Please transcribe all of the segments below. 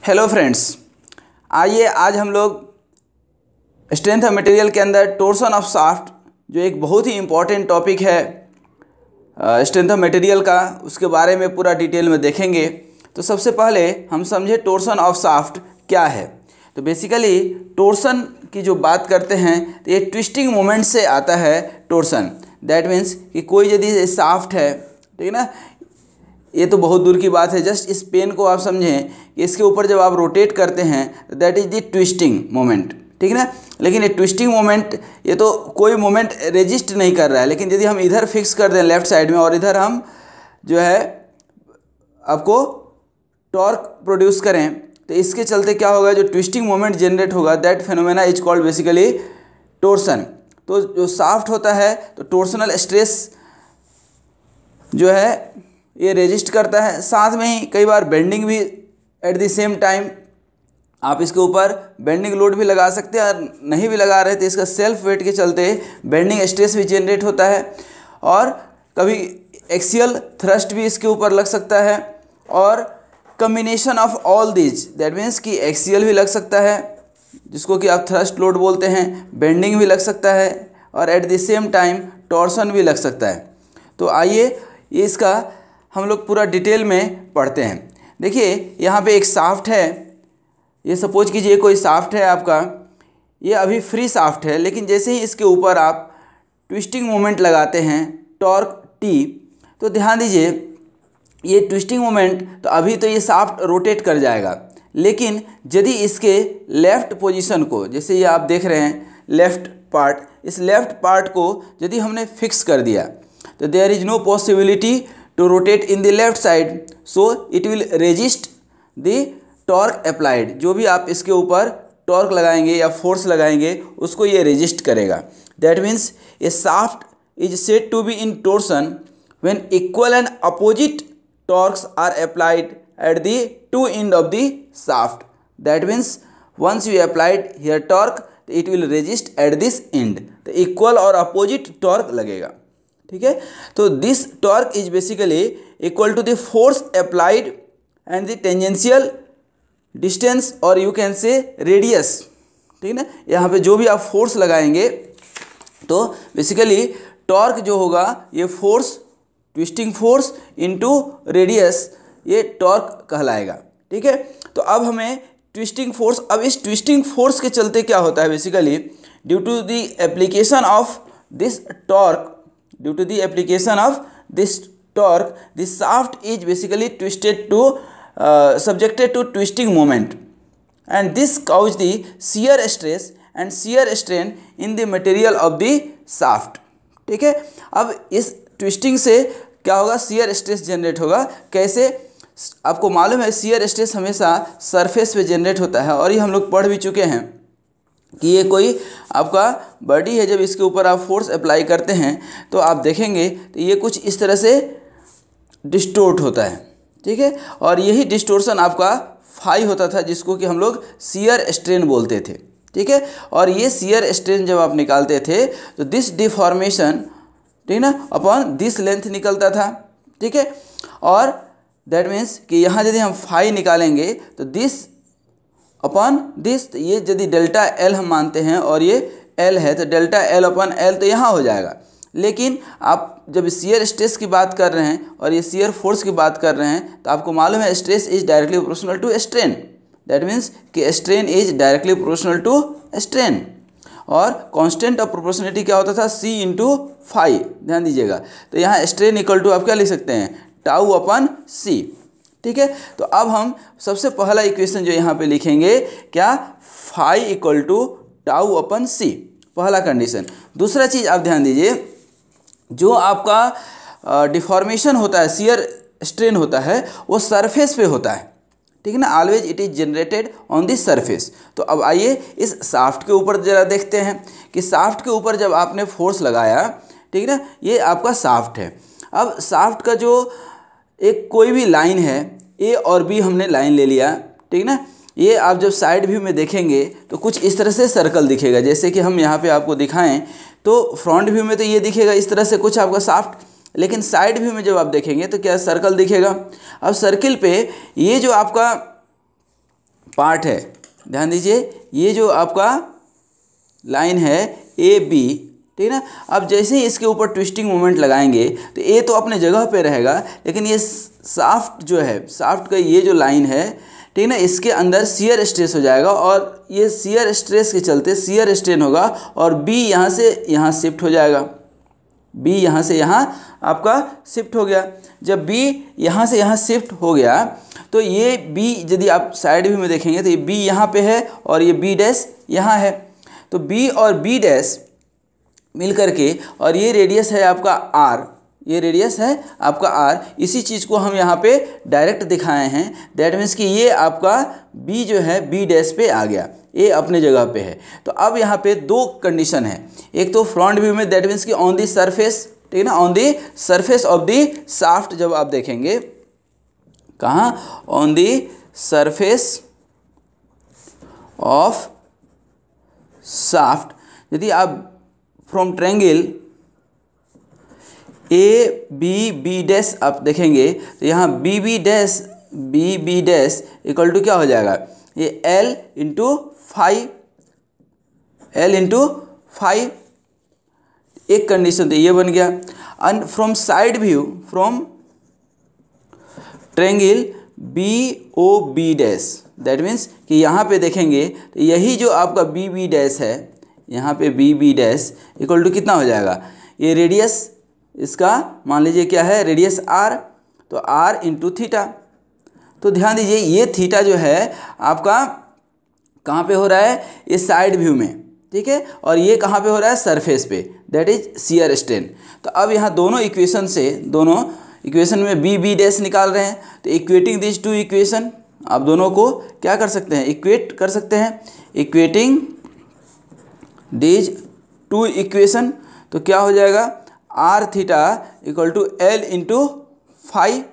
Hello friends, आइए आज हम लोग स्ट्रेंथ ऑफ मटेरियल के अंदर टोर्सन ऑफ शाफ्ट, जो एक बहुत ही इम्पॉर्टेंट टॉपिक है स्ट्रेंथ ऑफ मटेरियल का, उसके बारे में पूरा डिटेल में देखेंगे। तो सबसे पहले हम समझे टोर्सन ऑफ शाफ्ट क्या है। तो बेसिकली टोर्सन की जो बात करते हैं तो ये ट्विस्टिंग मोमेंट से आता है टोर्सन। दैट मीन्स कि कोई यदि शाफ्ट है, ठीक है ना, ये तो बहुत दूर की बात है, जस्ट इस पेन को आप समझें कि इसके ऊपर जब आप रोटेट करते हैं that is the twisting moment, ठीक है ना। लेकिन ये ट्विस्टिंग मोमेंट, ये तो कोई मोमेंट रेजिस्ट नहीं कर रहा है, लेकिन यदि हम इधर फिक्स कर दें लेफ्ट साइड में और इधर हम जो है आपको टॉर्क प्रोड्यूस करें, तो इसके चलते क्या होगा, जो ट्विस्टिंग मोमेंट जनरेट होगा that phenomena is called basically torsion. तो जो शाफ्ट होता है तो टोर्सनल स्ट्रेस जो है ये रेजिस्ट करता है, साथ में ही कई बार बेंडिंग भी एट द सेम टाइम। आप इसके ऊपर बेंडिंग लोड भी लगा सकते हैं, और नहीं भी लगा रहे तो इसका सेल्फ वेट के चलते बेंडिंग स्ट्रेस भी जनरेट होता है, और कभी एक्सियल थ्रस्ट भी इसके ऊपर लग सकता है, और combination of all these, that means कि एक्सियल भी लग सकता है जिसको कि आप थ्रस्ट लोड बोलते हैं, बेंडिंग भी लग सकता है, और at the same time torsion भी लग सकता है। तो आइए ये इसका हम लोग पूरा डिटेल में पढ़ते हैं। देखिए यहाँ पे एक शाफ्ट है, ये सपोज कीजिए कोई शाफ्ट है आपका, ये अभी फ्री शाफ्ट है, लेकिन जैसे ही इसके ऊपर आप ट्विस्टिंग मोमेंट लगाते हैं टॉर्क टी, तो ध्यान दीजिए ये ट्विस्टिंग मोमेंट, तो अभी तो ये शाफ्ट रोटेट कर जाएगा, लेकिन यदि इसके लेफ़्ट पोजीशन को, जैसे ये आप देख रहे हैं लेफ़्ट पार्ट, इस लेफ़्ट पार्ट को यदि हमने फिक्स कर दिया तो there is no possibility to rotate in the left side, so it will resist the torque applied। जो भी आप इसके ऊपर टॉर्क लगाएंगे या फोर्स लगाएंगे उसको ये रेजिस्ट करेगा। That means a shaft is said to be in torsion when equal and opposite torques are applied at the two end of the shaft. That means once you applied here torque it will resist at this end, तो equal और opposite torque लगेगा, ठीक है। तो this torque is basically equal to the force applied and the tangential distance, और you can say radius, ठीक है ना। यहाँ पे जो भी आप फोर्स लगाएंगे तो बेसिकली टॉर्क जो होगा ये force, twisting force into radius, ये टॉर्क कहलाएगा, ठीक है। तो अब हमें ट्विस्टिंग फोर्स, अब इस ट्विस्टिंग फोर्स के चलते क्या होता है, basically due to the application of this torque, due to the application of this torque, the shaft is basically twisted to subjected to twisting moment, and this cause the shear stress and shear strain in the material of the shaft, ठीक है। अब इस twisting से क्या होगा, shear stress generate होगा। कैसे, आपको मालूम है shear stress हमेशा सरफेस पे जनरेट होता है, और ये हम लोग पढ़ भी चुके हैं कि ये कोई आपका बॉडी है, जब इसके ऊपर आप फोर्स अप्लाई करते हैं तो आप देखेंगे तो ये कुछ इस तरह से डिस्टोर्ट होता है, ठीक है। और यही डिस्टोर्शन आपका फाई होता था, जिसको कि हम लोग शियर स्ट्रेन बोलते थे, ठीक है। और ये शियर स्ट्रेन जब आप निकालते थे तो दिस डिफॉर्मेशन, ठीक है ना, अपॉन दिस लेंथ निकलता था, ठीक है। और दैट मीन्स कि यहाँ यदि हम फाई निकालेंगे तो दिस अपॉन दिस, ये यदि डेल्टा एल हम मानते हैं और ये एल है, तो डेल्टा एल अपॉन एल तो यहाँ हो जाएगा। लेकिन आप जब शियर स्ट्रेस की बात कर रहे हैं और ये शियर फोर्स की बात कर रहे हैं, तो आपको मालूम है stress is directly proportional to strain. That means कि strain is directly proportional to strain, और कांस्टेंट ऑफ प्रोपोर्शनलिटी क्या होता था, सी इंटू फाई, ध्यान दीजिएगा। तो यहाँ स्ट्रेन इक्वल टू आप क्या लिख सकते हैं, टाउ अपॉन सी, ठीक है। तो अब हम सबसे पहला इक्वेशन जो यहाँ पे लिखेंगे क्या, phi equal to tau upon सी, पहला कंडीशन। दूसरा चीज़ आप ध्यान दीजिए, जो आपका डिफॉर्मेशन होता है, शियर स्ट्रेन होता है, वो सरफेस पे होता है, ठीक है ना। Always it is generated on this surface. तो अब आइए इस शाफ्ट के ऊपर ज़रा देखते हैं कि शाफ्ट के ऊपर जब आपने फोर्स लगाया, ठीक है ना, ये आपका शाफ्ट है। अब शाफ्ट का जो एक कोई भी लाइन है, ए और बी हमने लाइन ले लिया, ठीक है ना। ये आप जब साइड व्यू में देखेंगे तो कुछ इस तरह से सर्कल दिखेगा, जैसे कि हम यहाँ पे आपको दिखाएं तो फ्रंट व्यू में तो ये दिखेगा इस तरह से कुछ आपका शाफ्ट, लेकिन साइड व्यू में जब आप देखेंगे तो क्या सर्कल दिखेगा। अब सर्किल पे ये जो आपका पार्ट है, ध्यान दीजिए ये जो आपका लाइन है ए बी, ठीक है ना। अब जैसे ही इसके ऊपर ट्विस्टिंग मोमेंट लगाएंगे तो ए तो अपने जगह पे रहेगा, लेकिन ये शाफ्ट जो है, शाफ्ट का ये जो लाइन है, ठीक है ना, इसके अंदर शियर स्ट्रेस हो जाएगा और ये शियर स्ट्रेस के चलते शियर स्ट्रेन होगा और बी यहाँ से यहाँ शिफ्ट हो जाएगा, बी यहाँ से यहाँ आपका शिफ्ट हो गया। जब बी यहाँ से यहाँ शिफ्ट हो गया तो ये बी यदि आप साइड व्यू में देखेंगे तो ये बी यहाँ पे है और ये बी डैश यहाँ है, तो बी और बी डैश मिल करके, और ये रेडियस है आपका आर, ये रेडियस है आपका आर, इसी चीज़ को हम यहाँ पे डायरेक्ट दिखाए हैं। दैट मीन्स कि ये आपका बी जो है बी डैश पे आ गया, ए अपने जगह पे है। तो अब यहाँ पे दो कंडीशन है, एक तो फ्रंट व्यू में दैट मीन्स कि ऑन दी सरफेस, ठीक है ना, on the surface of the shaft, जब आप देखेंगे कहाँ, on the surface of shaft, यदि आप from triangle A B B dash आप देखेंगे तो यहाँ B B dash equal to क्या हो जाएगा, ये L into five, L into five, एक कंडीशन तो ये बन गया। And from side view, from triangle B O B dash, that means कि यहाँ पे देखेंगे तो यही जो आपका बी बी डैश है, यहाँ पे B B dash equal to कितना हो जाएगा, ये रेडियस इसका मान लीजिए क्या है, रेडियस आर, तो आर इंटू थीटा। तो ध्यान दीजिए ये थीटा जो है आपका कहाँ पे हो रहा है, ये साइड व्यू में, ठीक है, और ये कहाँ पे हो रहा है, सरफेस पे, दैट इज शियर स्ट्रेन। तो अब यहाँ दोनों इक्वेशन से, दोनों इक्वेशन में बी बी डैश निकाल रहे हैं, तो इक्वेटिंग दिस टू इक्वेशन आप दोनों को क्या कर सकते हैं, इक्वेट कर सकते हैं, इक्वेटिंग दिस टू इक्वेशन, तो क्या हो जाएगा, R theta equal to L into five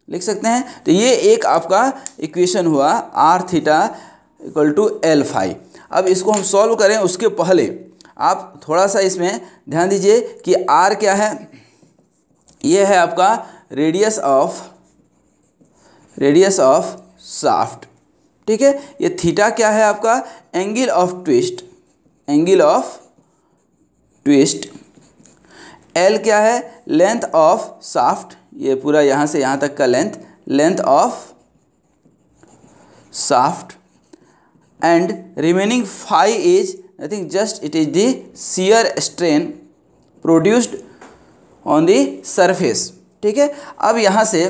लिख सकते हैं। तो ये एक आपका इक्वेशन हुआ, R theta equal to L five. अब इसको हम सॉल्व करें उसके पहले आप थोड़ा सा इसमें ध्यान दीजिए कि आर क्या है, ये है आपका रेडियस ऑफ शाफ्ट, ठीक है। ये थीटा क्या है आपका, angle of twist, angle of twist. L क्या है, लेंथ ऑफ शाफ्ट, ये पूरा यहाँ से यहाँ तक का length of shaft. And remaining five is nothing, just it is the shear strain produced on the surface, ठीक है। अब यहाँ से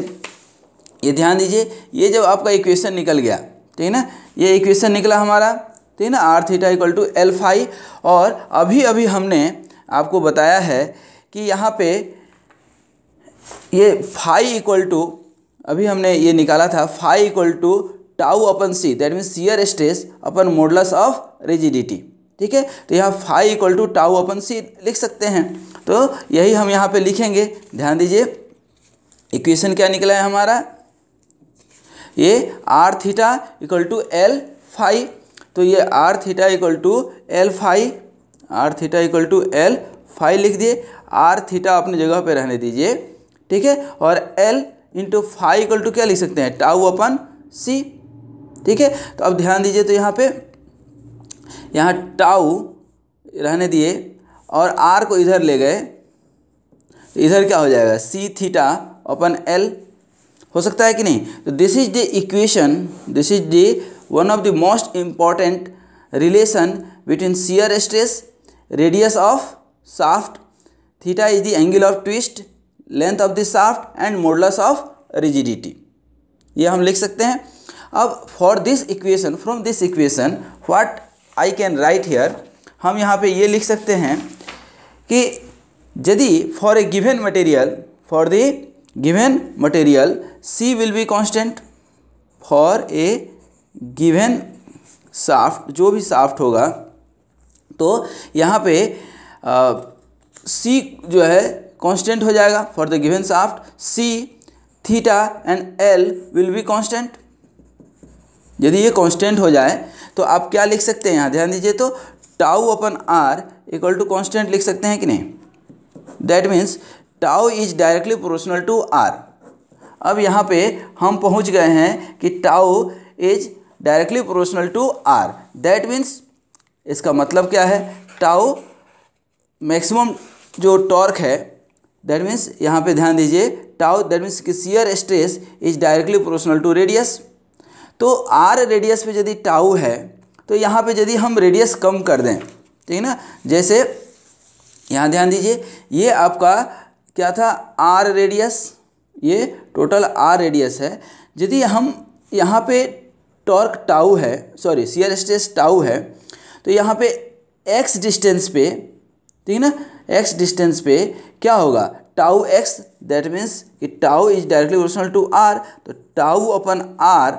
ये ध्यान दीजिए, ये जब आपका इक्वेशन निकल गया, ठीक है ना, ये इक्वेशन निकला हमारा, ठीक है ना, R theta equal to L five. और अभी हमने आपको बताया है कि यहाँ पे ये फाई इक्वल टू, अभी हमने ये निकाला था, phi equal to tau upon C, that means shear stress upon modulus of rigidity, ठीक है। तो यहाँ phi equal to tau upon C लिख सकते हैं, तो यही हम यहाँ पे लिखेंगे। ध्यान दीजिए इक्वेशन क्या निकला है हमारा, ये R theta equal to L five, तो ये R theta equal to L five, R theta equal to L five लिख दिए, आर थीटा अपनी जगह पे रहने दीजिए, ठीक है। और L into five equal to क्या लिख सकते हैं, टाउ अपन सी, ठीक है। तो अब ध्यान दीजिए, तो यहाँ टाउ रहने दिए और आर को इधर ले गए, तो इधर क्या हो जाएगा, सी थीटा अपन एल हो सकता है कि नहीं। तो this is the equation, this is the one of the most important relation between shear stress, radius of shaft, theta is the angle of twist, length of the shaft and modulus of rigidity, ये हम लिख सकते हैं। अब for this equation, from this equation what I can write here, हम यहाँ पे ये लिख सकते हैं कि यदि for a given material, for the given material C will be constant, for a given shaft, जो भी शाफ्ट होगा, तो यहाँ पे C जो है कांस्टेंट हो जाएगा for the given shaft, C theta and L will be constant. यदि ये कांस्टेंट हो जाए तो आप क्या लिख सकते हैं, यहाँ ध्यान दीजिए, तो tau upon are equal to constant लिख सकते हैं कि नहीं। That means tau is directly proportional to R. अब यहाँ पे हम पहुँच गए हैं कि tau is directly proportional to R. That means इसका मतलब क्या है, टाउ मैक्सिमम जो टॉर्क है, दैट मीन्स यहाँ पे ध्यान दीजिए, टाउ दैट मीन्स कि shear stress is directly proportional to radius. तो आर रेडियस पे यदि टाउ है तो यहाँ पे यदि हम रेडियस कम कर दें, ठीक है ना, जैसे यहाँ ध्यान दीजिए, ये आपका क्या था, आर रेडियस, ये टोटल आर रेडियस है। यदि हम यहाँ पे टॉर्क टाउ है, सॉरी शियर स्ट्रेस टाउ है, तो यहाँ पे एक्स डिस्टेंस पे, ठीक है ना, एक्स डिस्टेंस पे क्या होगा, टाउ एक्स, दैट मीन्स कि tau is directly proportional to are, तो tau upon are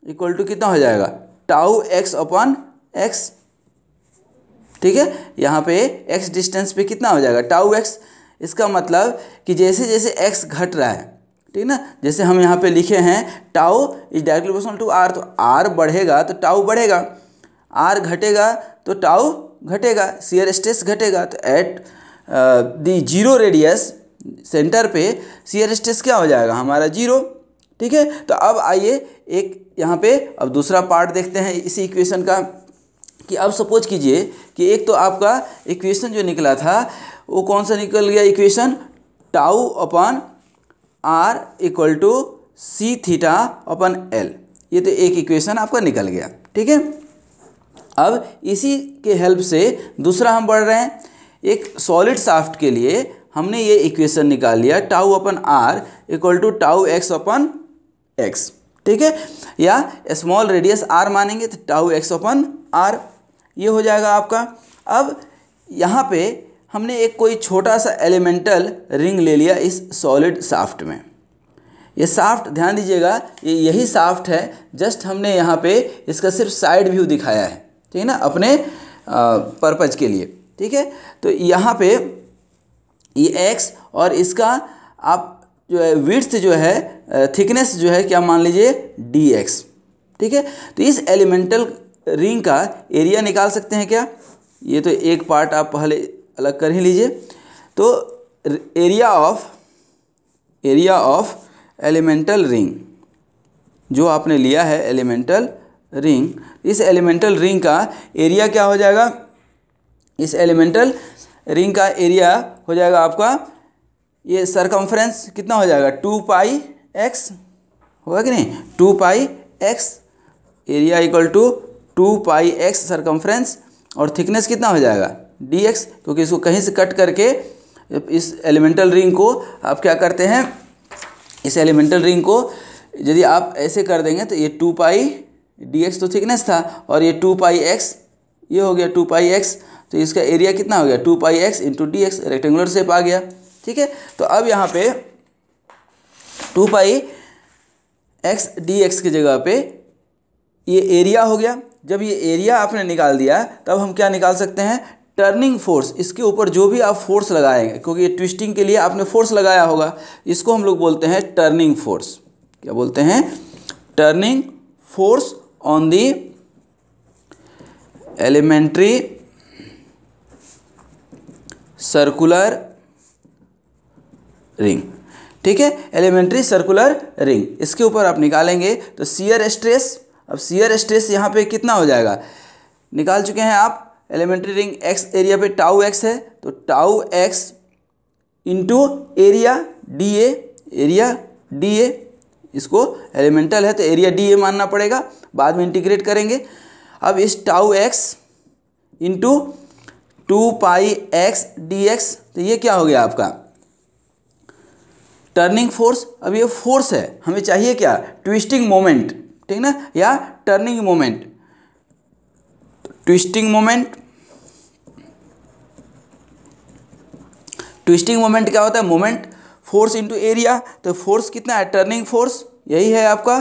equal to कितना हो जाएगा, टाउ एक्स अपन एक्स। ठीक है, यहाँ पे एक्स डिस्टेंस पे कितना हो जाएगा, टाउ एक्स। इसका मतलब कि जैसे जैसे एक्स घट रहा है, ठीक ना, जैसे हम यहाँ पे लिखे हैं tau is directly proportional to are, तो आर बढ़ेगा तो टाउ बढ़ेगा, आर घटेगा तो टाउ घटेगा, शियर स्ट्रेस घटेगा। तो at the zero radius centre पे शियर स्ट्रेस क्या हो जाएगा हमारा, जीरो। ठीक है, तो अब आइए एक यहाँ पे अब दूसरा पार्ट देखते हैं इसी इक्वेशन का, कि अब सपोज कीजिए कि एक तो आपका इक्वेशन जो निकला था वो कौन सा निकल गया equation, tau upon are equal to C theta upon L, ये तो एक इक्वेशन आपका निकल गया। ठीक है, अब इसी के हेल्प से दूसरा हम बढ़ रहे हैं, एक सॉलिड शाफ्ट के लिए हमने ये इक्वेशन निकाल लिया, tau upon are equal to tau x upon x. ठीक है, या स्मॉल रेडियस आर मानेंगे तो टाउ एक्स अपन आर, ये हो जाएगा आपका। अब यहाँ पे हमने एक कोई छोटा सा एलिमेंटल रिंग ले लिया इस सॉलिड शाफ्ट में। ये शाफ्ट ध्यान दीजिएगा, ये यही शाफ्ट है, जस्ट हमने यहाँ पे इसका सिर्फ साइड व्यू दिखाया है, ठीक है ना, अपने पर्पज के लिए। ठीक है, तो यहाँ पे ये एक्स और इसका आप जो है विड्थ जो है, थिकनेस जो है क्या मान लीजिए डी एक्स। ठीक है, तो इस एलिमेंटल रिंग का एरिया निकाल सकते हैं क्या, ये तो एक पार्ट आप पहले अलग कर ही लीजिए। तो एरिया ऑफ एलिमेंटल रिंग जो आपने लिया है एलिमेंटल रिंग, इस एलिमेंटल रिंग का एरिया क्या हो जाएगा, इस एलिमेंटल रिंग का एरिया हो जाएगा आपका, ये सरकमफ्रेंस कितना हो जाएगा, 2 पाई एक्स होगा कि नहीं, 2 pi x, area equal to 2 pi x circumference, और थिकनेस कितना हो जाएगा डी एक्स, क्योंकि इसको कहीं से कट करके इस एलिमेंटल रिंग को आप क्या करते हैं, इस एलिमेंटल रिंग को यदि आप ऐसे कर देंगे तो ये 2 पाई डी एक्स तो थिकनेस था, और ये 2 पाई एक्स ये हो गया 2 पाई एक्स, तो इसका एरिया कितना हो गया 2 pi x into d x, rectangular shape आ गया। ठीक है, तो अब यहाँ पे 2 पाई एक्स डी एक्स की जगह पे ये एरिया हो गया। जब ये एरिया आपने निकाल दिया तब हम क्या निकाल सकते हैं, टर्निंग फोर्स, इसके ऊपर जो भी आप फोर्स लगाएंगे, क्योंकि ये ट्विस्टिंग के लिए आपने फोर्स लगाया होगा, इसको हम लोग बोलते हैं टर्निंग फोर्स। क्या बोलते हैं, turning force on the elementary circular ring. ठीक है, एलिमेंट्री सर्कुलर रिंग, इसके ऊपर आप निकालेंगे तो शियर स्ट्रेस, अब शियर स्ट्रेस यहाँ पे कितना हो जाएगा, निकाल चुके हैं आप, एलिमेंट्री रिंग एक्स एरिया पे टाउ एक्स है, तो tau x into area D A, area D A, इसको एलिमेंटल है तो एरिया डी ए मानना पड़ेगा, बाद में इंटीग्रेट करेंगे। अब इस tau x into 2 pi x D x, तो ये क्या हो गया आपका टर्निंग फोर्स। अब ये फोर्स है, हमें चाहिए क्या, ट्विस्टिंग मोमेंट, ठीक ना, या turning moment, twisting moment. Twisting moment क्या होता है, मोमेंट फोर्स इंटू एरिया, तो फोर्स कितना है, टर्निंग फोर्स यही है आपका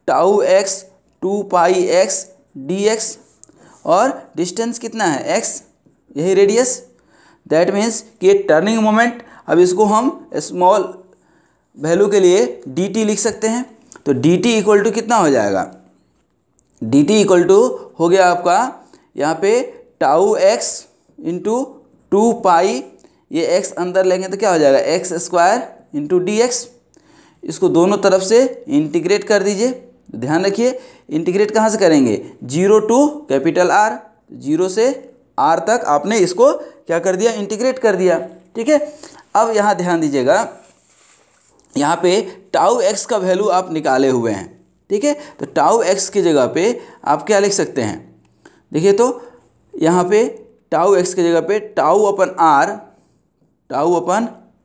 tau x 2 pi x D x, और डिस्टेंस कितना है एक्स, यही रेडियस, दैट मीन्स कि टर्निंग मोमेंट। अब इसको हम स्मॉल वैल्यू के लिए डी टी लिख सकते हैं, तो डी टी इक्वल टू कितना हो जाएगा, डी टी इक्वल टू हो गया आपका यहाँ पे टाउ एक्स इंटू 2 पाई, ये एक्स अंदर लेंगे तो क्या हो जाएगा x square into d x, इसको दोनों तरफ से इंटीग्रेट कर दीजिए। ध्यान रखिए इंटीग्रेट कहाँ से करेंगे, 0 टू कैपिटल R, 0 से R तक आपने इसको क्या कर दिया, इंटीग्रेट कर दिया। ठीक है, अब यहाँ ध्यान दीजिएगा, यहाँ पे टाउ एक्स का वैल्यू आप निकाले हुए हैं। ठीक है, तो टाउ एक्स की जगह पे आप क्या लिख सकते हैं, देखिए तो यहाँ पे टाउ एक्स की जगह पे tau upon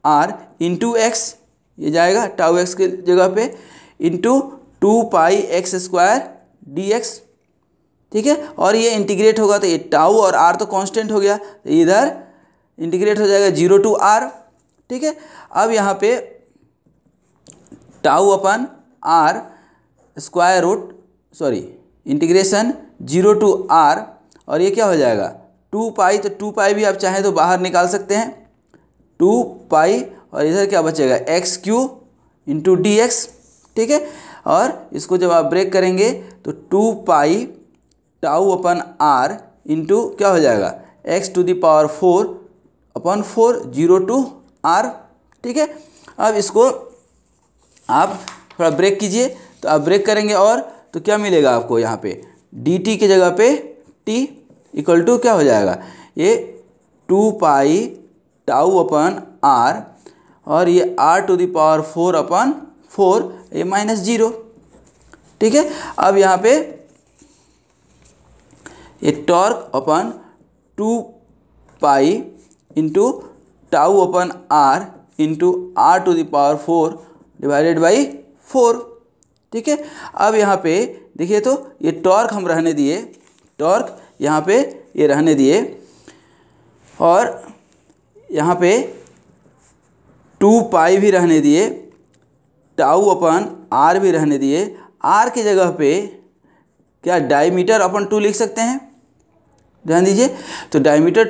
are into x, ये जाएगा टाउ एक्स की जगह पे, into 2 pi x square d x. ठीक है, और ये इंटीग्रेट होगा तो ये टाउ और आर तो कांस्टेंट हो गया, तो इधर इंटीग्रेट हो जाएगा 0 टू आर। ठीक है, अब यहाँ पे tau upon R square root integration 0 to R, और ये क्या हो जाएगा 2 पाई, तो 2 पाई भी आप चाहें तो बाहर निकाल सकते हैं, 2 पाई, और इधर क्या बचेगा x Q into d x. ठीक है, और इसको जब आप ब्रेक करेंगे तो 2 pi tau upon are into क्या हो जाएगा x to the power 4 upon 4, 0 to R. ठीक है, अब इसको आप थोड़ा ब्रेक कीजिए, तो आप ब्रेक करेंगे और तो क्या मिलेगा आपको, यहाँ पे डी टी की जगह पे टी इक्वल टू क्या हो जाएगा, ये 2 पाई टाउ अपन आर, और ये r to the power 4 upon 4, ये -0। ठीक है, अब यहाँ पे ये torque upon 2 pi into tau upon are into r to the power 4 divided by 4। ठीक है, अब यहाँ पे देखिए तो ये टॉर्क हम रहने दिए, टॉर्क यहाँ पे ये रहने दिए, और यहाँ पे 2 पाई भी रहने दिए, टाउ अपन आर भी रहने दिए। आर की जगह पे क्या डायमीटर अपन 2 लिख सकते हैं, ध्यान दीजिए, तो डायमीटर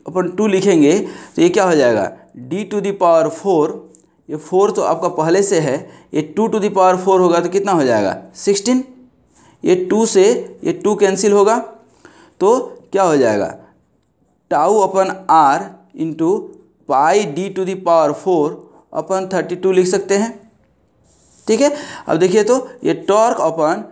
अपन 2 लिखेंगे तो ये क्या हो जाएगा d टू द पावर 4, ये 4 तो आपका पहले से है, ये 2 टू द पावर 4 होगा तो कितना हो जाएगा 16, ये 2 से ये 2 कैंसिल होगा, तो क्या हो जाएगा tau upon are into pi d to the power 4 upon 32 लिख सकते हैं। ठीक है, अब देखिए तो ये टॉर्क अपन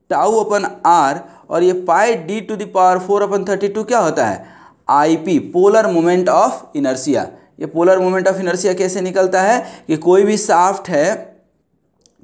टाउ अपन आर और ये pi d to the power 4 upon 32 क्या होता है, IP polar moment of inertia. ये पोलर मोमेंट ऑफ इनर्शिया कैसे निकलता है कि कोई भी शाफ्ट है,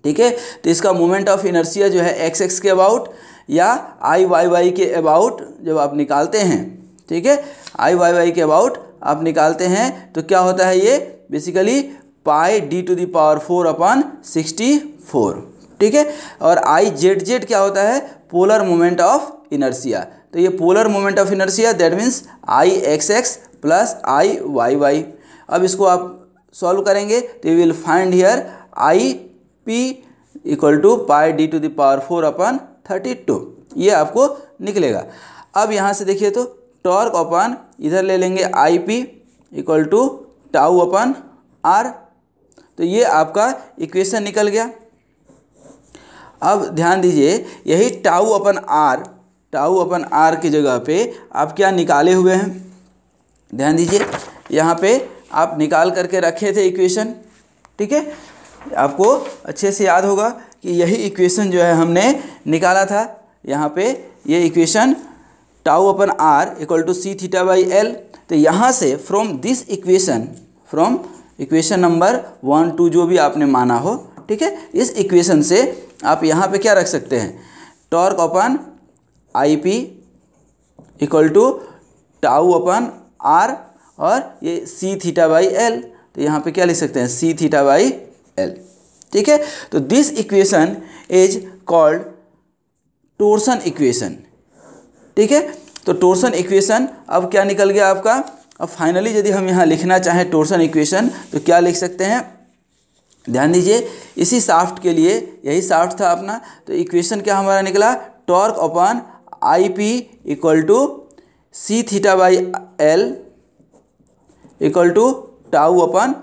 ठीक है, तो इसका मोमेंट ऑफ इनर्शिया जो है एक्स के अबाउट या IY के अबाउट जब आप निकालते हैं, ठीक है, IY के अबाउट आप निकालते हैं तो क्या होता है, ये basically pi d to the power 4 upon 64। ठीक है, और IZ क्या होता है, पोलर मोमेंट ऑफ इनर्शिया। तो ये polar moment of inertia that means IXX plus IYY। अब इसको आप सॉल्व करेंगे तो you will find here IP equal to pi d to the power 4 upon 32, ये आपको निकलेगा। अब यहाँ से देखिए तो टॉर्क अपन इधर ले लेंगे IP equal to tau upon R, तो ये आपका इक्वेशन निकल गया। अब ध्यान दीजिए, यही टाउ अपन आर की जगह पे आप क्या निकाले हुए हैं, ध्यान दीजिए, यहाँ पे आप निकाल करके रखे थे इक्वेशन। ठीक है, आपको अच्छे से याद होगा कि यही इक्वेशन जो है हमने निकाला था। यहाँ पे ये equation tau upon are equal to C theta by l. तो यहाँ से from this equation, from equation number 1 2 जो भी आपने माना हो, ठीक है, इस इक्वेशन से आप यहाँ पे क्या रख सकते हैं, torque upon IP equal to tau upon r और ये सी थीटा बाई एल, तो यहाँ पे क्या लिख सकते हैं, सी थीटा बाई एल। ठीक है, तो this equation is called torsion equation. ठीक है, तो टोर्सन इक्वेशन अब क्या निकल गया आपका। अब फाइनली यदि हम यहाँ लिखना चाहें टोर्सन इक्वेशन तो क्या लिख सकते हैं, ध्यान दीजिए, इसी शाफ्ट के लिए यही शाफ्ट था अपना, तो इक्वेशन क्या हमारा निकला, torque upon IP equal to C theta by l equal to tau upon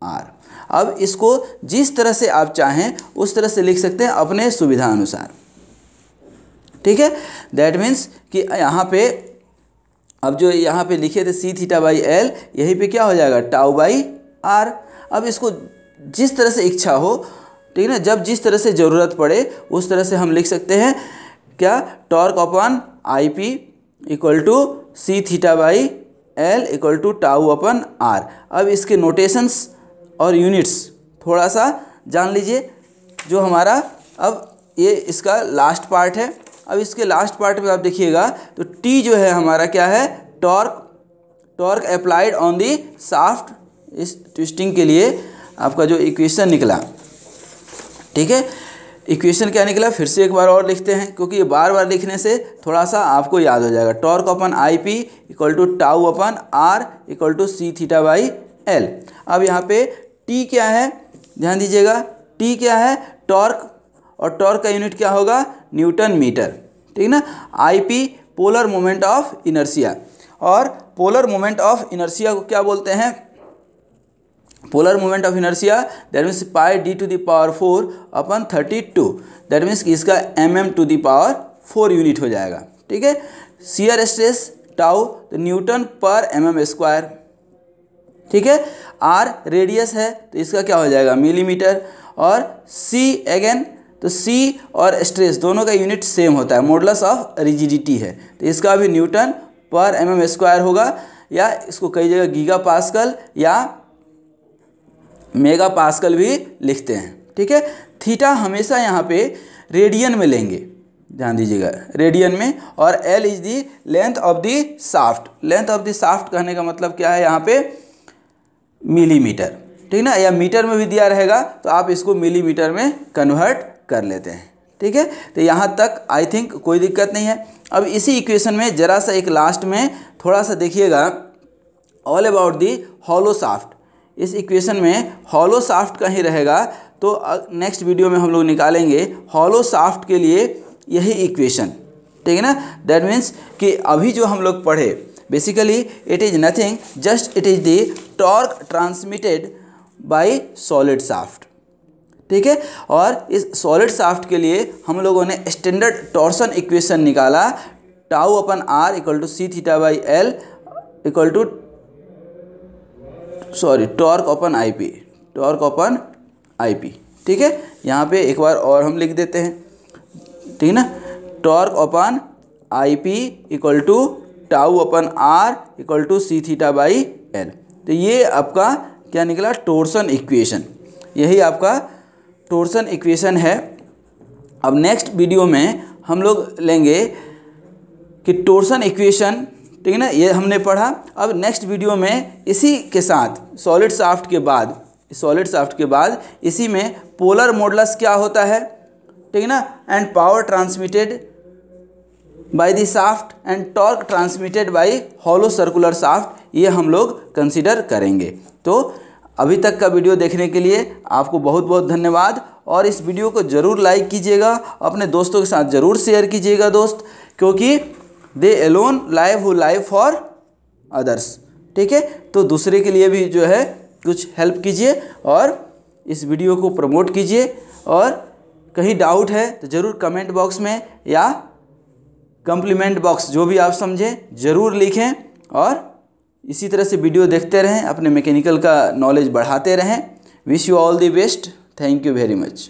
r. अब इसको जिस तरह से आप चाहें उस तरह से लिख सकते हैं अपने सुविधा अनुसार। ठीक है, दैट मीन्स कि यहाँ पे अब जो यहाँ पे लिखे थे सी थीटा बाई एल, यहीं पे क्या हो जाएगा टाउ बाई आर। अब इसको जिस तरह से इच्छा हो ठीक है ना। जब जिस तरह से ज़रूरत पड़े उस तरह से हम लिख सकते हैं क्या, torque upon I P equal to C theta by l equal to tau upon r. अब इसके नोटेशंस और यूनिट्स थोड़ा सा जान लीजिए। जो हमारा अब ये इसका लास्ट पार्ट है। अब इसके लास्ट पार्ट में आप देखिएगा तो टी जो है हमारा क्या है, torque applied on the shaft. इस ट्विस्टिंग के लिए आपका जो इक्वेशन निकला, ठीक है, इक्वेशन क्या निकला फिर से एक बार और लिखते हैं, क्योंकि ये बार बार लिखने से थोड़ा सा आपको याद हो जाएगा। Torque upon I P equal to tau upon are equal to C theta by l. अब यहाँ पे टी क्या है, ध्यान दीजिएगा, टी क्या है, टॉर्क, और टॉर्क का यूनिट क्या होगा, न्यूटन मीटर, ठीक ना। I P polar moment of inertia, और पोलर मोमेंट ऑफ इनर्शिया को क्या बोलते हैं, polar moment of inertia that means pi d to the power 4 upon 32, that means कि इसका mm to the power 4 unit हो जाएगा, ठीक है। शियर स्ट्रेस टाउ तो न्यूटन पर mm स्क्वायर, ठीक है। आर रेडियस है तो इसका क्या हो जाएगा, मिलीमीटर, और सी अगेन तो सी और स्ट्रेस दोनों का यूनिट सेम होता है, मॉडुलस ऑफ रिजिडिटी है, तो इसका भी न्यूटन पर mm स्क्वायर होगा, या इसको कई जगह गीगा पास्कल या मेगा पास्कल भी लिखते हैं, ठीक है। थीटा हमेशा यहाँ पे रेडियन में लेंगे, ध्यान दीजिएगा, रेडियन में, और L is the length of the shaft. Length of the shaft कहने का मतलब क्या है यहाँ पे, मिलीमीटर, ठीक ना, या मीटर में भी दिया रहेगा तो आप इसको मिलीमीटर में कन्वर्ट कर लेते हैं, ठीक है। तो यहाँ तक आई थिंक कोई दिक्कत नहीं है। अब इसी इक्वेशन में ज़रा सा एक लास्ट में थोड़ा सा देखिएगा, all about the hollow shaft. इस इक्वेशन में हॉलो शाफ्ट का ही रहेगा, तो नेक्स्ट वीडियो में हम लोग निकालेंगे हॉलो शाफ्ट के लिए यही इक्वेशन, ठीक है ना। दैट मीन्स कि अभी जो हम लोग पढ़े basically it is nothing, just it is the torque transmitted by solid shaft, ठीक है। और इस सॉलिड शाफ्ट के लिए हम लोगों ने स्टैंडर्ड टॉर्सन इक्वेशन निकाला, tau upon are equal to C theta by l equal to torque upon I P, torque upon I P, ठीक है। यहाँ पे एक बार और हम लिख देते हैं, ठीक है ना, torque upon I P equal to tau upon are equal to C theta by l. तो ये आपका क्या निकला, टॉर्सन इक्वेशन, यही आपका टॉर्सन इक्वेशन है। अब नेक्स्ट वीडियो में हम लोग लेंगे कि टॉर्सन इक्वेशन, ठीक है ना, ये हमने पढ़ा। अब नेक्स्ट वीडियो में इसी के साथ सॉलिड शाफ्ट के बाद इसी में पोलर मॉडुलस क्या होता है, ठीक है ना, and power transmitted by the shaft and torque transmitted by hollow circular shaft, ये हम लोग कंसीडर करेंगे। तो अभी तक का वीडियो देखने के लिए आपको बहुत बहुत धन्यवाद, और इस वीडियो को ज़रूर लाइक कीजिएगा, अपने दोस्तों के साथ ज़रूर शेयर कीजिएगा दोस्त, क्योंकि they alone live who live for others, ठीक है। तो दूसरे के लिए भी जो है कुछ हेल्प कीजिए और इस वीडियो को प्रमोट कीजिए, और कहीं डाउट है तो ज़रूर कमेंट बॉक्स में या कम्प्लीमेंट बॉक्स, जो भी आप समझें, ज़रूर लिखें, और इसी तरह से वीडियो देखते रहें, अपने मैकेनिकल का नॉलेज बढ़ाते रहें। Wish you all the best, thank you very much.